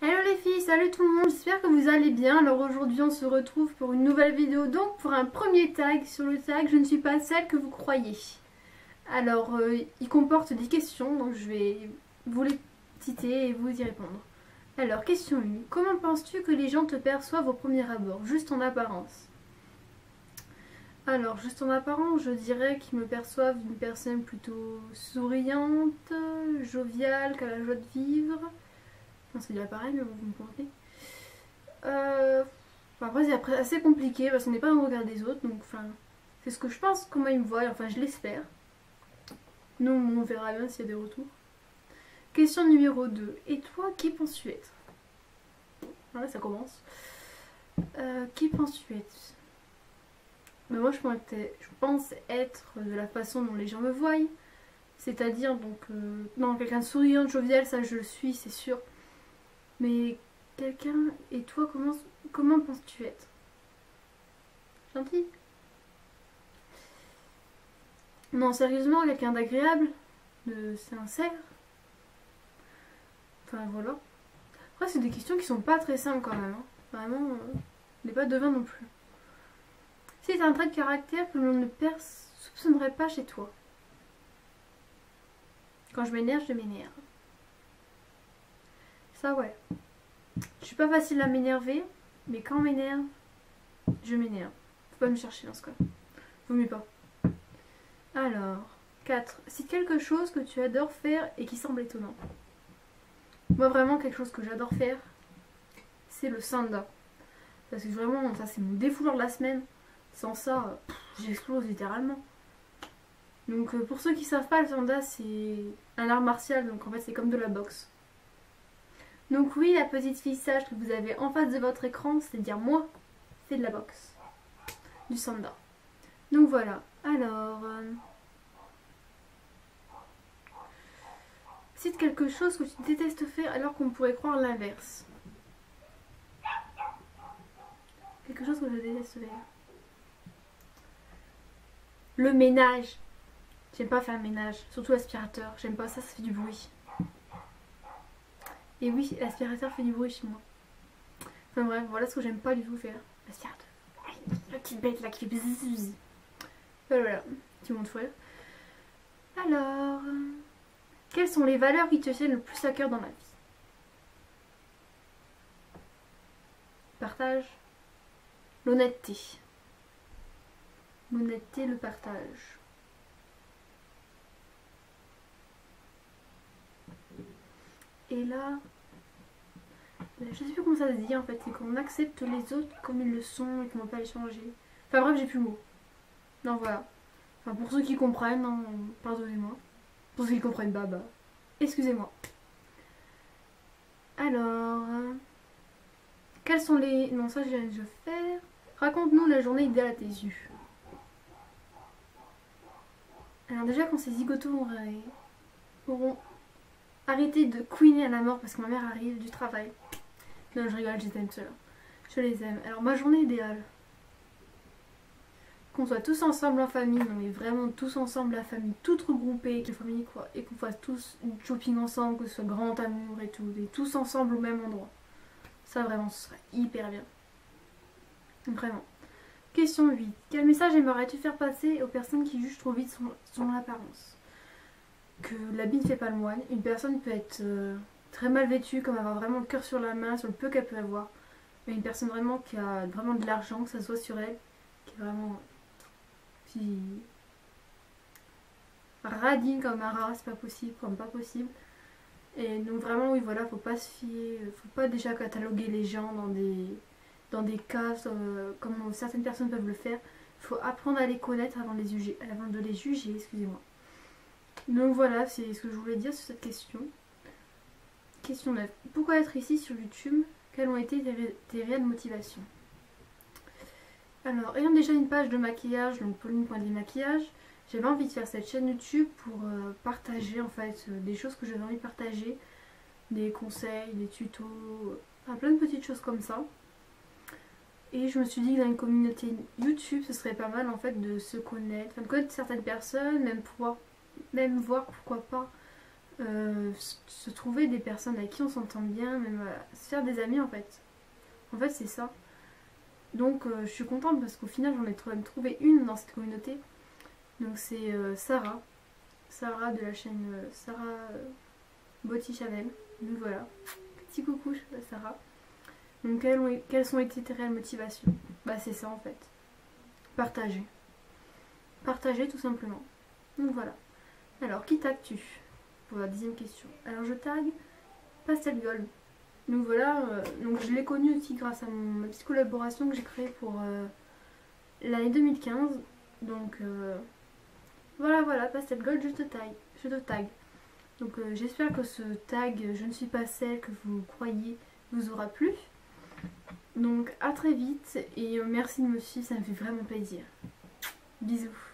Hello les filles, salut tout le monde, j'espère que vous allez bien. Alors aujourd'hui on se retrouve pour une nouvelle vidéo, donc pour un premier tag. Sur le tag, je ne suis pas celle que vous croyez. Alors il comporte des questions, donc je vais vous les citer et vous y répondre. Alors question 1, comment penses-tu que les gens te perçoivent au premier abord, juste en apparence? Alors juste en apparence, je dirais qu'ils me perçoivent une personne plutôt souriante, joviale, qui a la joie de vivre. C'est déjà pareil, mais vous me comprenez. Après, c'est assez compliqué parce qu'on n'est pas dans le regard des autres. Donc, c'est ce que je pense, comment ils me voient. Enfin, je l'espère. Nous, on verra bien s'il y a des retours. Question numéro 2. Et toi, qui penses-tu être? Voilà, ça commence. Qui penses-tu être? Mais moi, je pense être de la façon dont les gens me voient. C'est-à-dire, donc, non, quelqu'un de souriant, de jovial, ça je le suis, c'est sûr. Mais quelqu'un, et toi, comment penses-tu être? Gentil? Non, sérieusement, quelqu'un d'agréable, de sincère. Enfin, voilà. Après, c'est des questions qui sont pas très simples quand même. Hein. Vraiment, on n'est pas devin non plus. C'est un trait de caractère que l'on ne soupçonnerait pas chez toi. Quand je m'énerve, je m'énerve. Ça, ouais. Je suis pas facile à m'énerver, mais quand on m'énerve, je m'énerve. Faut pas me chercher dans ce cas. Vaut mieux pas. Alors, 4. Cite quelque chose que tu adores faire et qui semble étonnant. Moi, vraiment, quelque chose que j'adore faire, c'est le sanda. Parce que vraiment, ça, c'est mon défouloir de la semaine. Sans ça, j'explose littéralement. Donc, pour ceux qui savent pas, le sanda, c'est un art martial. Donc, en fait, c'est comme de la boxe. Donc, oui, la petite fille sage que vous avez en face de votre écran, c'est-à-dire moi, c'est de la boxe. Du sanda. Donc, voilà. Alors... cite quelque chose que tu détestes faire alors qu'on pourrait croire l'inverse. Quelque chose que je déteste faire. Le ménage. J'aime pas faire le ménage. Surtout l'aspirateur. J'aime pas ça, ça fait du bruit. Et oui, l'aspirateur fait du bruit chez moi. Enfin bref, voilà ce que j'aime pas du tout faire. L'aspirateur. La petite bête là qui fait bzzz. Voilà, petit monde fouet. Alors... quelles sont les valeurs qui te tiennent le plus à cœur dans la vie? Partage. L'honnêteté. L'honnêteté, le partage. Et là, je sais plus comment ça se dit en fait, c'est qu'on accepte les autres comme ils le sont et qu'on ne peut pas les changer. Enfin bref, j'ai plus le mot. Non, voilà. Enfin, pour ceux qui comprennent, hein, pardonnez-moi. Pour ceux qui comprennent pas, bah, excusez-moi. Alors, quels sont les... non, ça je viens de faire. Raconte-nous la journée idéale à tes yeux. Alors déjà, quand ces zigotos auront arrêté de couiner à la mort parce que ma mère arrive du travail. Non, je rigole, je les aime ceux-là. Je les aime. Alors, ma journée idéale. Qu'on soit tous ensemble en famille, non mais vraiment tous ensemble, la famille toute regroupée, avec la famille quoi, et qu'on fasse tous une shopping ensemble, que ce soit grand amour et tout, et tous ensemble au même endroit. Ça vraiment, ce serait hyper bien. Vraiment. Question 8. Quel message aimerais-tu faire passer aux personnes qui jugent trop vite son apparence? Que l'habit ne fait pas le moine. Une personne peut être très mal vêtue, comme avoir vraiment le cœur sur la main, sur le peu qu'elle peut avoir. Mais une personne vraiment qui a vraiment de l'argent, que ça soit sur elle, qui est vraiment... puis radine comme un rat, c'est pas possible, comme pas possible. Et donc vraiment oui voilà, faut pas se fier, faut pas déjà cataloguer les gens dans des cases comme certaines personnes peuvent le faire. Il faut apprendre à les connaître avant de les juger, excusez-moi. Donc voilà, c'est ce que je voulais dire sur cette question. Question 9. Pourquoi être ici sur YouTube? Quelles ont été tes réelles motivations? Alors, ayant déjà une page de maquillage, donc Pauline.maquillage, j'avais envie de faire cette chaîne YouTube pour partager en fait des choses que j'avais envie de partager, des conseils, des tutos, plein de petites choses comme ça. Et je me suis dit que dans une communauté YouTube, ce serait pas mal en fait de se connaître, de connaître certaines personnes, même voir pourquoi pas se trouver des personnes avec qui on s'entend bien, même se faire des amis en fait. En fait c'est ça. Donc je suis contente parce qu'au final j'en ai trouvé une dans cette communauté. Donc c'est Sarah. Sarah de la chaîne Sarah Botti Chanel. Donc voilà. Petit coucou Sarah. Donc quelles ont été tes réelles motivations? Bah c'est ça en fait. Partager. Partager tout simplement. Donc voilà. Alors qui tagues-tu? Pour la 10e question. Alors je tag Pastel Gold. Donc voilà, donc je l'ai connu aussi grâce à ma petite collaboration que j'ai créée pour l'année 2015. Donc voilà, Pastel Gold, je te tag. Donc j'espère que ce tag je ne suis pas celle que vous croyez vous aura plu. Donc à très vite et merci de me suivre, ça me fait vraiment plaisir. Bisous.